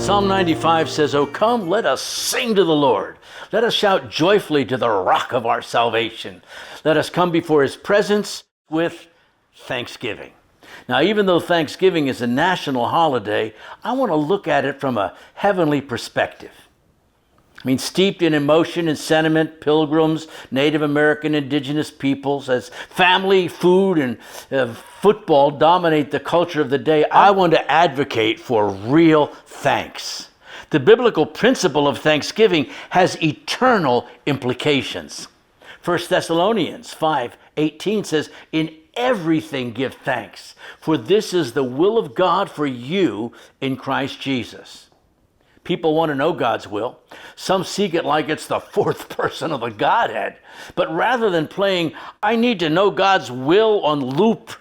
Psalm 95 says, "O come, let us sing to the Lord. Let us shout joyfully to the rock of our salvation. Let us come before his presence with thanksgiving." Now, even though Thanksgiving is a national holiday, I want to look at it from a heavenly perspective. I mean, steeped in emotion and sentiment, pilgrims, Native American, indigenous peoples, as family, food, and football dominate the culture of the day, I want to advocate for real thanks. The biblical principle of thanksgiving has eternal implications. 1 Thessalonians 5:18 says, "In everything give thanks, for this is the will of God for you in Christ Jesus." People want to know God's will. Some seek it like it's the fourth person of the Godhead. But rather than playing, "I need to know God's will" on loop,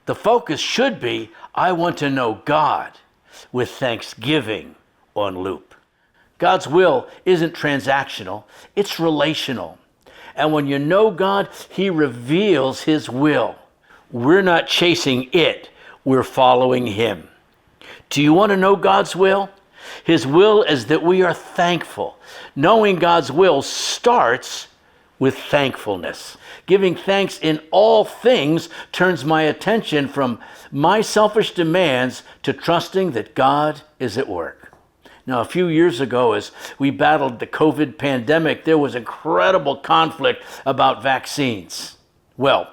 the focus should be, "I want to know God," with thanksgiving on loop. God's will isn't transactional, it's relational. And when you know God, he reveals his will. We're not chasing it, we're following him. Do you want to know God's will? His will is that we are thankful. Knowing God's will starts with thankfulness. Giving thanks in all things turns my attention from my selfish demands to trusting that God is at work. Now, a few years ago, as we battled the COVID pandemic, there was incredible conflict about vaccines. Well,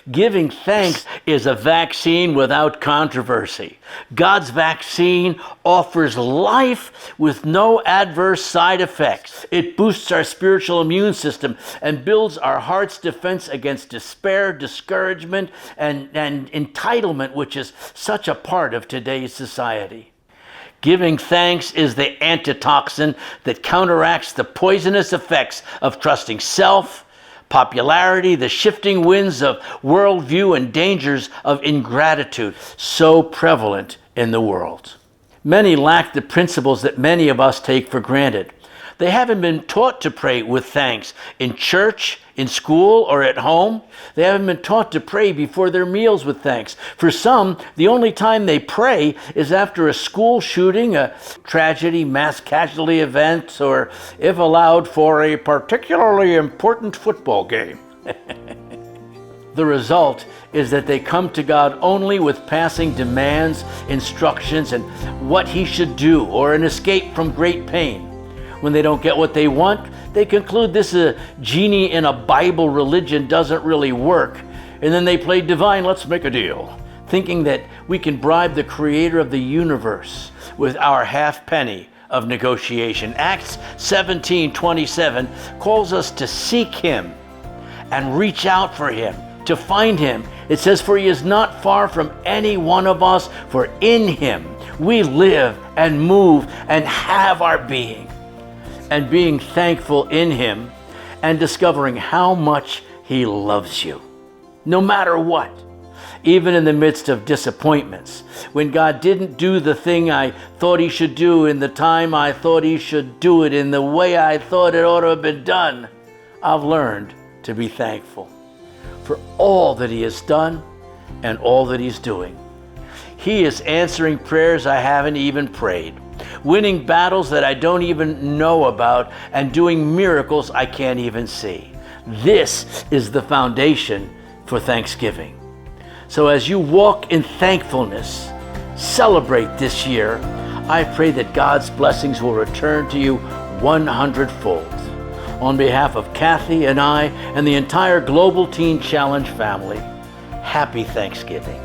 giving thanks is a vaccine without controversy. God's vaccine offers life with no adverse side effects. It boosts our spiritual immune system and builds our heart's defense against despair, discouragement, and entitlement, which is such a part of today's society. Giving thanks is the antitoxin that counteracts the poisonous effects of trusting self, popularity, the shifting winds of worldview, and dangers of ingratitude, so prevalent in the world. Many lack the principles that many of us take for granted. They haven't been taught to pray with thanks in church, in school, or at home. They haven't been taught to pray before their meals with thanks. For some, the only time they pray is after a school shooting, a tragedy, mass casualty event, or, if allowed, for a particularly important football game. The result is that they come to God only with passing demands, instructions, and what he should do, or an escape from great pain. When they don't get what they want, they conclude this genie in a Bible religion doesn't really work. And then they play divine, let's make a deal, thinking that we can bribe the creator of the universe with our half penny of negotiation. Acts 17:27 calls us to seek him and reach out for him, to find him. It says, "For he is not far from any one of us, for in him we live and move and have our being." And being thankful in him and discovering how much he loves you, no matter what. Even in the midst of disappointments, when God didn't do the thing I thought he should do in the time I thought he should do it, in the way I thought it ought to have been done, I've learned to be thankful for all that he has done and all that he's doing. He is answering prayers I haven't even prayed, winning battles that I don't even know about, and doing miracles I can't even see. This is the foundation for Thanksgiving. So as you walk in thankfulness, celebrate this year, I pray that God's blessings will return to you 100-fold. On behalf of Kathy and I and the entire Global Teen Challenge family, happy Thanksgiving.